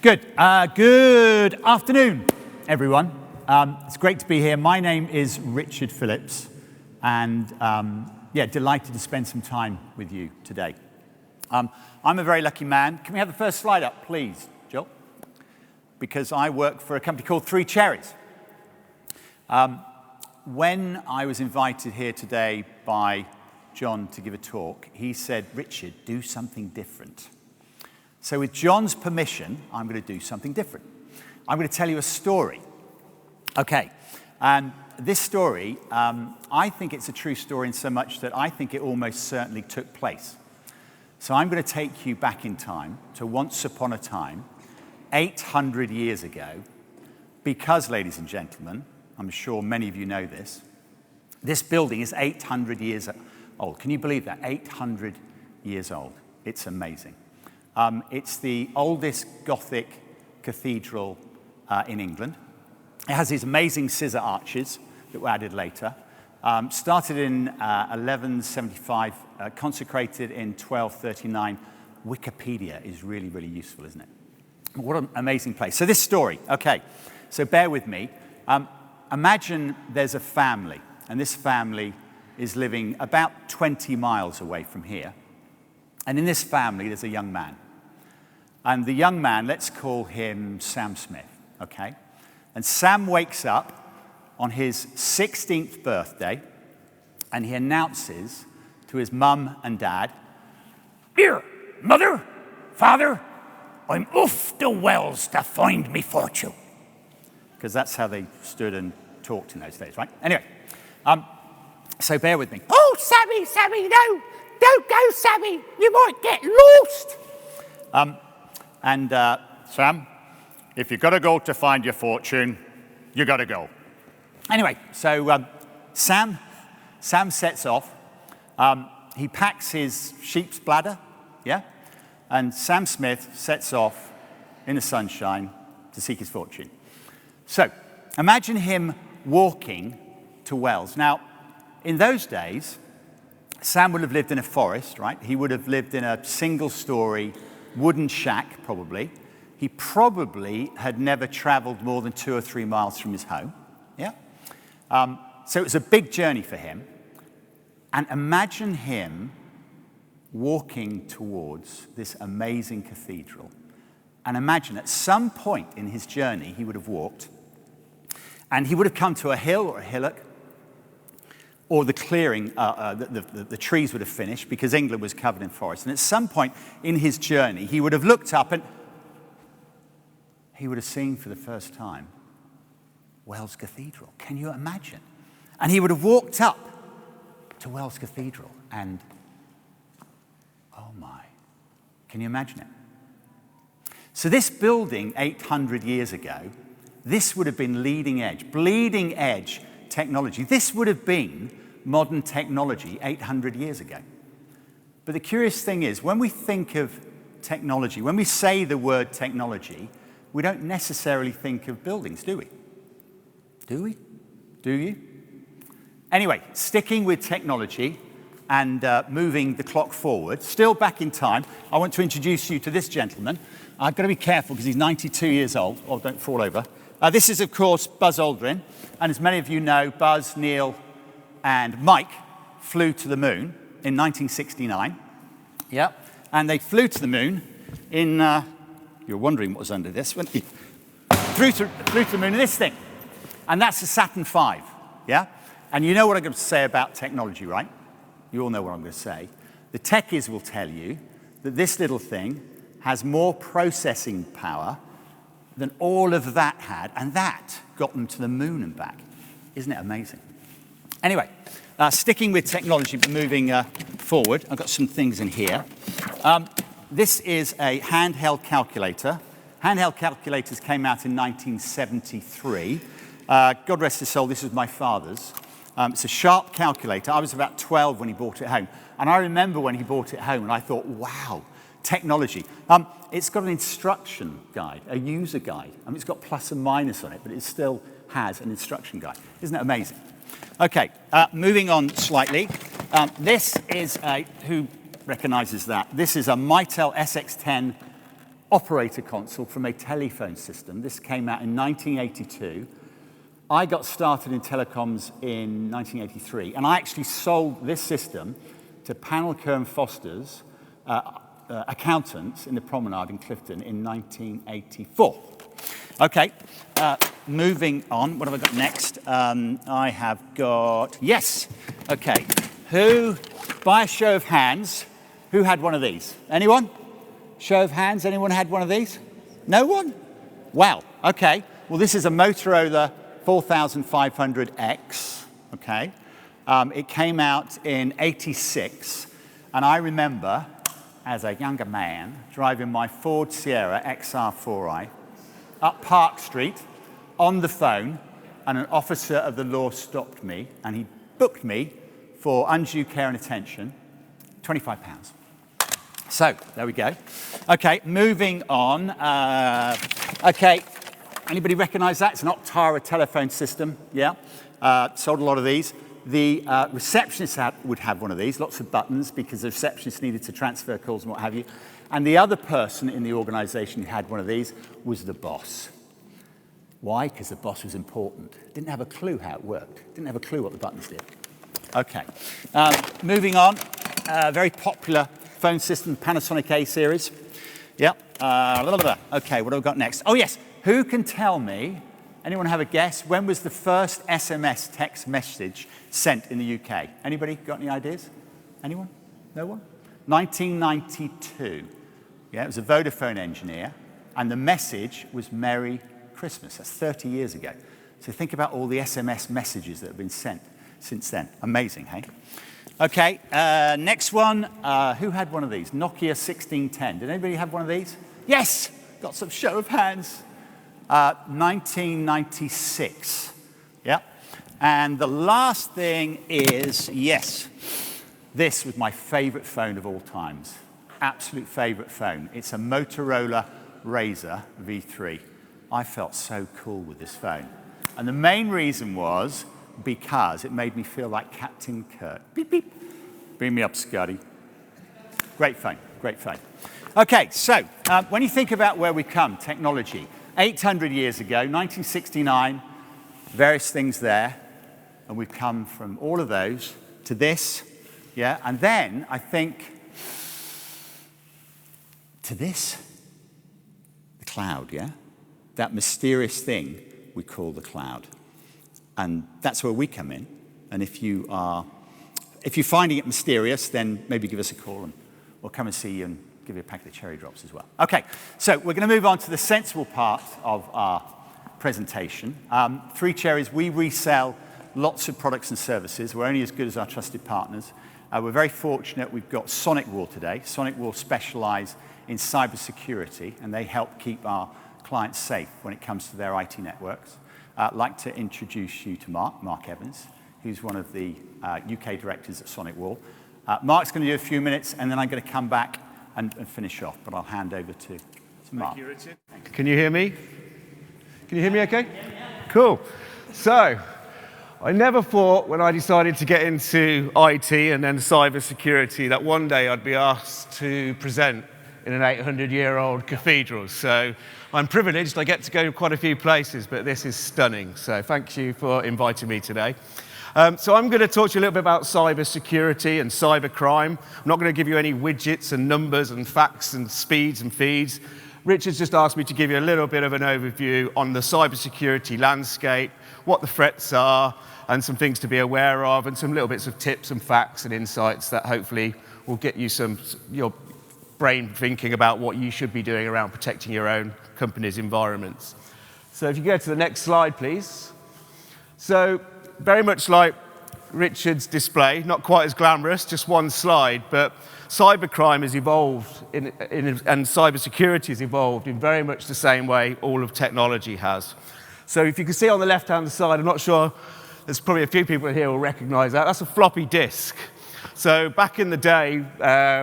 Good. Good afternoon, everyone. It's great to be here. My name is Richard Phillips, and delighted to spend some time with you today. I'm a very lucky man. Can we have the first slide up, please, Jill? Because I work for a company called Three Cherries. When I was invited here today by John to give a talk, he said, Richard, do something different. So with John's permission, I'm going to do something different. I'm going to tell you a story. Okay, and this story, I think it's a true story in so much that I think it almost certainly took place. So I'm going to take you back in time to once upon a time, 800 years ago, because, ladies and gentlemen, I'm sure many of you know this building is 800 years old. Can you believe that? 800 years old. It's amazing. It's the oldest Gothic cathedral in England. It has these amazing scissor arches that were added later. Started in 1175, consecrated in 1239. Wikipedia is really, really useful, isn't it? What an amazing place. So this story, okay, so bear with me. Imagine there's a family, and this family is living about 20 miles away from here. And in this family, there's a young man. And the young man, let's call him Sam Smith, okay? And Sam wakes up on his 16th birthday, and he announces to his mum and dad, "Here, mother, father, I'm off to Wells to find me fortune." Because that's how they stood and talked in those days, right? Anyway, so bear with me. Oh, Sammy, no, don't go, Sammy, you might get lost. Sam, if you've got to go to find your fortune, you got to go. Anyway, so Sam sets off. He packs his sheep's bladder, yeah? And Sam Smith sets off in the sunshine to seek his fortune. So imagine him walking to Wells. Now, in those days, Sam would have lived in a forest, right? He would have lived in a single-story wooden shack, probably. He probably had never traveled more than 2 or 3 miles from his home, yeah? So it was a big journey for him. And imagine him walking towards this amazing cathedral. And imagine at some point in his journey, he would have walked, and he would have come to a hill or a hillock, or the clearing, the trees would have finished because England was covered in forest. And at some point in his journey, he would have looked up and he would have seen for the first time Wells Cathedral. Can you imagine? And he would have walked up to Wells Cathedral and, oh my, can you imagine it? So this building 800 years ago, this would have been bleeding edge technology. This would have been modern technology 800 years ago. But the curious thing is, when we think of technology, when we say the word technology, we don't necessarily think of buildings, do we? Do we? Do you? Anyway, sticking with technology and moving the clock forward, still back in time, I want to introduce you to this gentleman. I've got to be careful because he's 92 years old. Oh, don't fall over. This is, of course, Buzz Aldrin. And as many of you know, Buzz, Neil, and Mike flew to the moon in 1969. Yeah. And they flew to the moon in, you're wondering what was under this, weren't you? Flew to the moon in this thing. And that's the Saturn V. Yeah. And you know what I'm going to say about technology, right? You all know what I'm going to say. The techies will tell you that this little thing has more processing power than all of that had, and that got them to the moon and back. Isn't it amazing? Anyway, sticking with technology but moving forward, I've got some things in here. This is a handheld calculator. Handheld calculators came out in 1973. God rest his soul, this is my father's. It's a Sharp calculator. I was about 12 when he brought it home. And I remember when he brought it home and I thought, wow, technology. It's got an instruction guide, a user guide. I mean, it's got plus and minus on it, but it still has an instruction guide. Isn't that amazing? Okay, moving on slightly. This is who recognizes that? This is a Mitel SX10 operator console from a telephone system. This came out in 1982. I got started in telecoms in 1983, and I actually sold this system to Panelker and Foster's accountants in the Promenade in Clifton in 1984. Okay, moving on. What have I got next? I have got, yes, okay. Who, by a show of hands, who had one of these? Anyone? Show of hands, anyone had one of these? No one? Wow, okay. Well, this is a Motorola 4500X, okay. It came out in '86, and I remember, as a younger man, driving my Ford Sierra XR4i up Park Street on the phone, and an officer of the law stopped me, and he booked me for undue care and attention, £25. So, there we go. Okay, moving on. Okay, anybody recognize that? It's an Octara telephone system, yeah? Sold a lot of these. The receptionist would have one of these, lots of buttons, because the receptionist needed to transfer calls and what have you. And the other person in the organization who had one of these was the boss. Why? Because the boss was important. Didn't have a clue how it worked. Didn't have a clue what the buttons did. Okay, moving on. Very popular phone system, Panasonic A series. Yep. Okay, what have we got next? Oh yes, who can tell me, anyone have a guess, when was the first SMS text message sent in the UK? Anybody got any ideas? Anyone? No one? 1992. Yeah, it was a Vodafone engineer, and the message was Merry Christmas. That's 30 years ago. So think about all the SMS messages that have been sent since then. Amazing, hey? Okay, next one. Who had one of these? Nokia 1610. Did anybody have one of these? Yes! Got some show of hands. 1996. Yeah. And the last thing is, yes, this was my favorite phone of all times. Absolute favorite phone. It's a Motorola Razr V3. I felt so cool with this phone. And the main reason was because it made me feel like Captain Kirk. Beep, beep. Bring me up, Scotty. Great phone, great phone. Okay, so when you think about where we come, technology, 800 years ago, 1969, various things there, and we've come from all of those to this, yeah, and then I think to this, the cloud, yeah? That mysterious thing we call the cloud. And that's where we come in. And if you're finding it mysterious, then maybe give us a call and we'll come and see you and give you a packet of cherry drops as well. Okay, so we're going to move on to the sensible part of our presentation. Three Cherries, we resell lots of products and services. We're only as good as our trusted partners. We're very fortunate we've got Sonicwall today. Sonicwall specialize in cybersecurity, and they help keep our clients safe when it comes to their IT networks. I'd like to introduce you to Mark Evans, who's one of the UK directors at Sonicwall. Mark's going to do a few minutes, and then I'm going to come back and finish off, but I'll hand over to Mark. Thank you, Richard. Can you hear me? Can you hear me okay? Yeah. Cool. So, I never thought when I decided to get into IT and then cybersecurity that one day I'd be asked to present in an 800-year-old cathedral. So I'm privileged. I get to go to quite a few places, but this is stunning. So thank you for inviting me today. So I'm going to talk to you a little bit about cybersecurity and cybercrime. I'm not going to give you any widgets and numbers and facts and speeds and feeds. Richard's just asked me to give you a little bit of an overview on the cybersecurity landscape, what the threats are, and some things to be aware of, and some little bits of tips and facts and insights that hopefully will get you your brain thinking about what you should be doing around protecting your own company's environments. So if you go to the next slide, please. So very much like Richard's display, not quite as glamorous, just one slide, but cybercrime has evolved and cybersecurity has evolved in very much the same way all of technology has. So if you can see on the left-hand side, I'm not sure, there's probably a few people here who will recognize that. That's a floppy disk. So back in the day,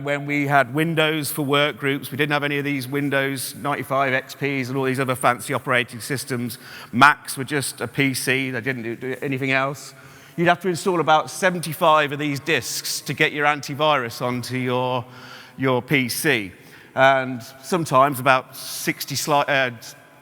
when we had Windows for work groups, we didn't have any of these Windows 95 XPs and all these other fancy operating systems. Macs were just a PC. They didn't do anything else. You'd have to install about 75 of these disks to get your antivirus onto your PC. And sometimes about 60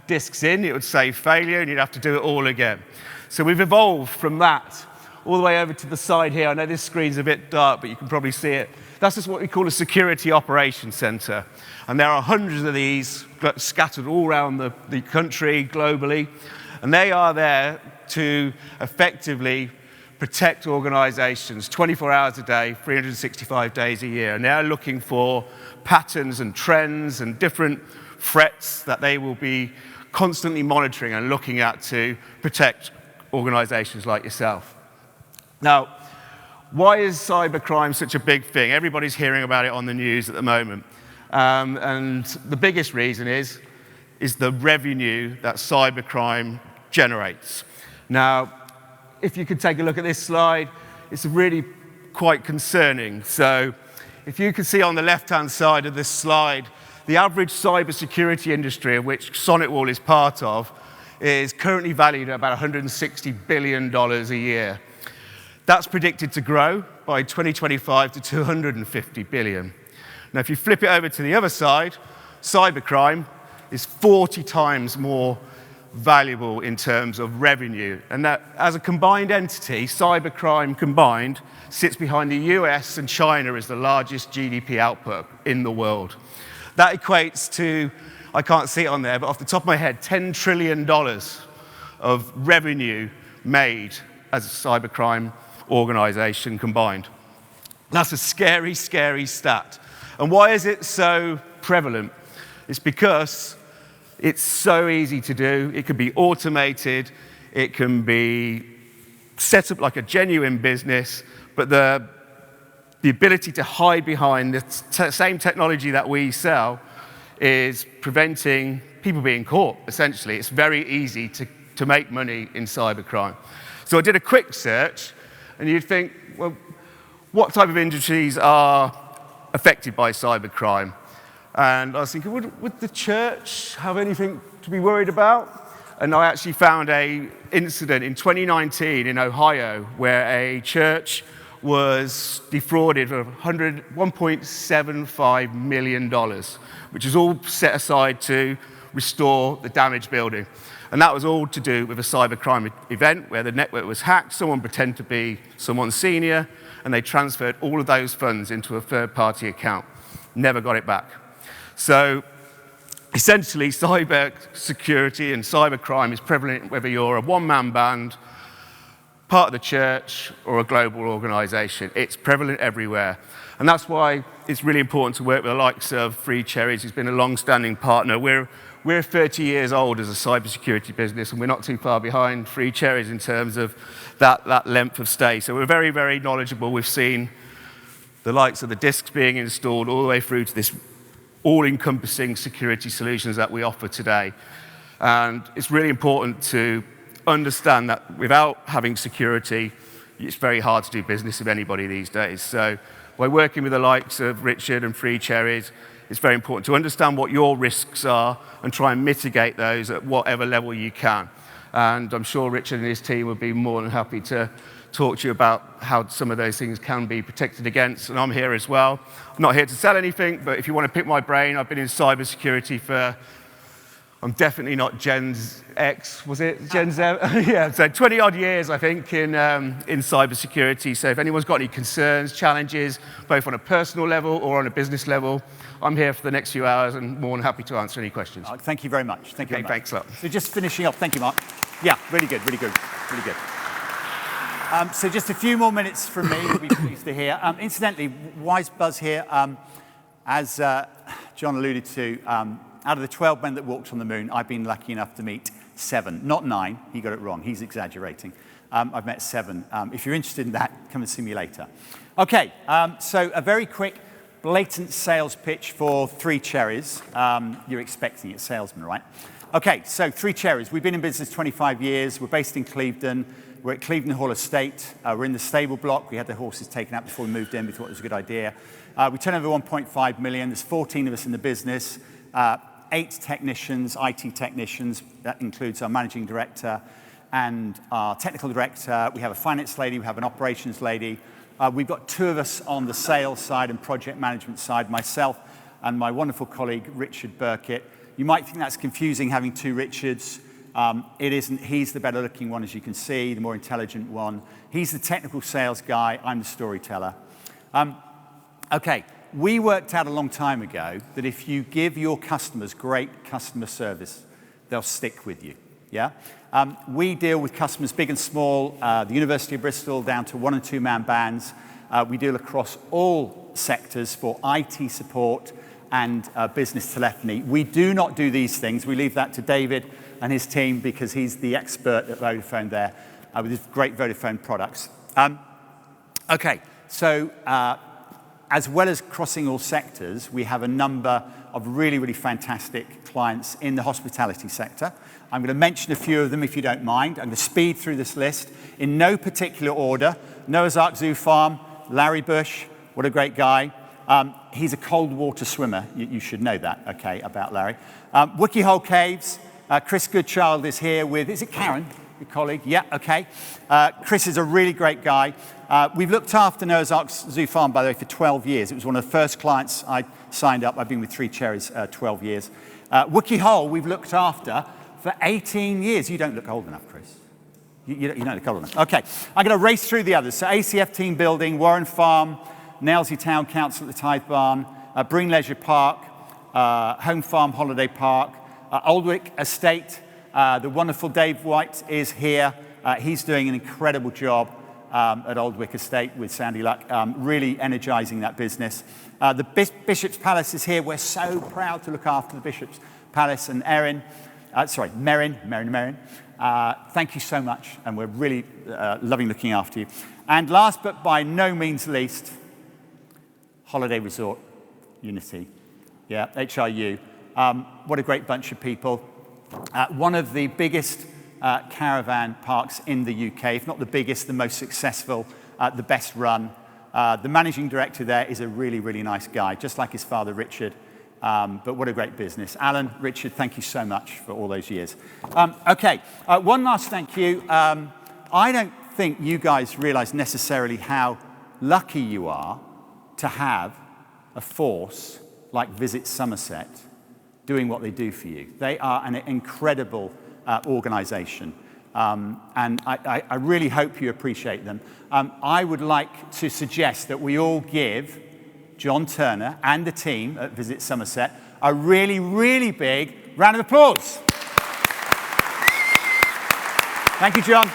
disks in, it would say failure, and you'd have to do it all again. So we've evolved from that all the way over to the side here. I know this screen's a bit dark, but you can probably see it. That's just what we call a security operations center. And there are hundreds of these scattered all around the country, globally. And they are there to effectively protect organizations 24 hours a day, 365 days a year. And they're looking for patterns and trends and different threats that they will be constantly monitoring and looking at to protect organizations like yourself. Now, why is cybercrime such a big thing? Everybody's hearing about it on the news at the moment. And the biggest reason is the revenue that cybercrime generates. Now, if you could take a look at this slide, it's really quite concerning. So if you can see on the left-hand side of this slide, the average cybersecurity industry, of which Sonicwall is part of, is currently valued at about $160 billion a year. That's predicted to grow by 2025 to $250 billion. Now, if you flip it over to the other side, cybercrime is 40 times more valuable in terms of revenue. And that, as a combined entity, cybercrime combined sits behind the US and China as the largest GDP output in the world. That equates to, I can't see it on there, but off the top of my head, $10 trillion of revenue made as a cybercrime organization combined. That's a scary, scary stat. And why is it so prevalent? It's because it's so easy to do. It can be automated. It can be set up like a genuine business, but the ability to hide behind the same technology that we sell is preventing people being caught, essentially. It's very easy to make money in cybercrime. So I did a quick search, and you'd think, well, what type of industries are affected by cybercrime? And I was thinking, would the church have anything to be worried about? And I actually found an incident in 2019 in Ohio where a church was defrauded of $1.75 million, which is all set aside to restore the damaged building. And that was all to do with a cybercrime event where the network was hacked, someone pretended to be someone senior, and they transferred all of those funds into a third-party account. Never got it back. So essentially, cyber security and cybercrime is prevalent whether you're a one-man band, part of the church, or a global organization. It's prevalent everywhere. And that's why it's really important to work with the likes of Three Cherries, who's been a long-standing partner. We're 30 years old as a cybersecurity business, and we're not too far behind Three Cherries in terms of that length of stay. So we're very, very knowledgeable. We've seen the likes of the disks being installed all the way through to this all-encompassing security solutions that we offer today. And it's really important to understand that without having security, it's very hard to do business with anybody these days. So by working with the likes of Richard and Three Cherries, it's very important to understand what your risks are and try and mitigate those at whatever level you can. And I'm sure Richard and his team would be more than happy to talk to you about how some of those things can be protected against. And I'm here as well. I'm not here to sell anything, but if you want to pick my brain, I've been in cybersecurity for, I'm definitely not Gen X, was it? Gen Z? Yeah, so 20 odd years, I think, in cybersecurity. So if anyone's got any concerns, challenges, both on a personal level or on a business level, I'm here for the next few hours and more than happy to answer any questions. Thank you very much. Thank you very much. Thanks a lot. So just finishing up, thank you, Mark. Yeah, really good, really good, really good. So just a few more minutes from me, you'll be pleased to hear. Incidentally, wise buzz here, as John alluded to, out of the 12 men that walked on the moon, I've been lucky enough to meet 7, not 9. He got it wrong. He's exaggerating. I've met 7. If you're interested in that, come and see me later. Okay, so a very quick, blatant sales pitch for Three Cherries. You're expecting it, salesman, right? Okay, so Three Cherries. We've been in business 25 years. We're based in Clevedon. We're at Clevedon Hall Estate. We're in the stable block. We had the horses taken out before we moved in. We thought it was a good idea. We turn over 1.5 million. There's 14 of us in the business. 8 technicians, IT technicians. That includes our managing director and our technical director. We have a finance lady. We have an operations lady. We've got 2 of us on the sales side and project management side. Myself, and my wonderful colleague, Richard Burkitt. You might think that's confusing having two Richards. It isn't. He's the better looking one, as you can see, the more intelligent one. He's the technical sales guy. I'm the storyteller. Okay, we worked out a long time ago that if you give your customers great customer service, they'll stick with you. Yeah? We deal with customers big and small, the University of Bristol down to 1- and 2-man bands. We deal across all sectors for IT support and business telephony. We do not do these things. We leave that to David and his team because he's the expert at Vodafone there with his great Vodafone products. Okay, so as well as crossing all sectors, we have a number of really, really fantastic clients in the hospitality sector. I'm going to mention a few of them if you don't mind. I'm going to speed through this list in no particular order. Noah's Ark Zoo Farm, Larry Bush, what a great guy. He's a cold water swimmer. You should know that, okay, about Larry. Wookie Hole Caves, Chris Goodchild is here with, is it Karen, your colleague? Yeah, okay. Chris is a really great guy. We've looked after Noah's Ark Zoo Farm, by the way, for 12 years. It was one of the first clients I signed up. I've been with Three Cherries 12 years. Wookie Hole, we've looked after for 18 years. You don't look old enough, Chris. You don't look old enough. Okay, I'm going to race through the others. So ACF Team Building, Warren Farm, Nailsea Town Council at the Tithe Barn, Breen Leisure Park, Home Farm Holiday Park, Aldwick Estate. The wonderful Dave White is here. He's doing an incredible job at Aldwick Estate with Sandy Luck, really energizing that business. The Bishop's Palace is here. We're so proud to look after the Bishop's Palace and Merrin. Thank you so much, and we're really loving looking after you. And last but by no means least, Holiday Resort Unity. Yeah, HRU. What a great bunch of people. One of the biggest caravan parks in the UK, if not the biggest, the most successful, the best run. The managing director there is a really, really nice guy, just like his father, Richard. But what a great business. Alan, Richard, thank you so much for all those years. Okay, one last thank you. I don't think you guys realize necessarily how lucky you are to have a force like Visit Somerset doing what they do for you. They are an incredible organization, and I really hope you appreciate them. I would like to suggest that we all give John Turner and the team at Visit Somerset a really, really big round of applause. Thank you, John.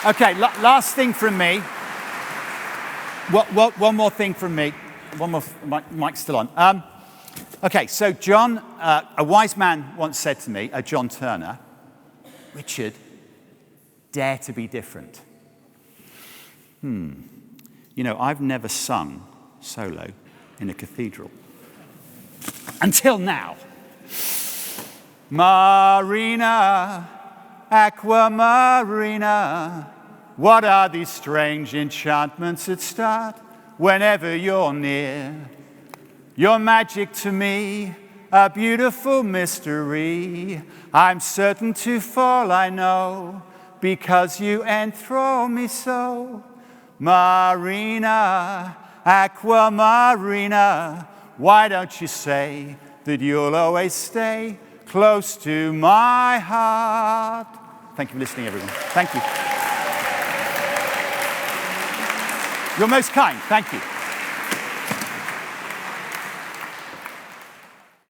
Okay, last thing from me. One more thing from me. One more, mic's still on. Okay, so John, a wise man once said to me, John Turner, Richard, dare to be different. You know, I've never sung solo in a cathedral. Until now. Marina, Aqua Marina, what are these strange enchantments that start whenever you're near? Your magic to me, a beautiful mystery. I'm certain to fall, I know, because you enthrall me so. Marina, Aqua Marina, why don't you say that you'll always stay close to my heart? Thank you for listening, everyone. Thank you. You're most kind. Thank you.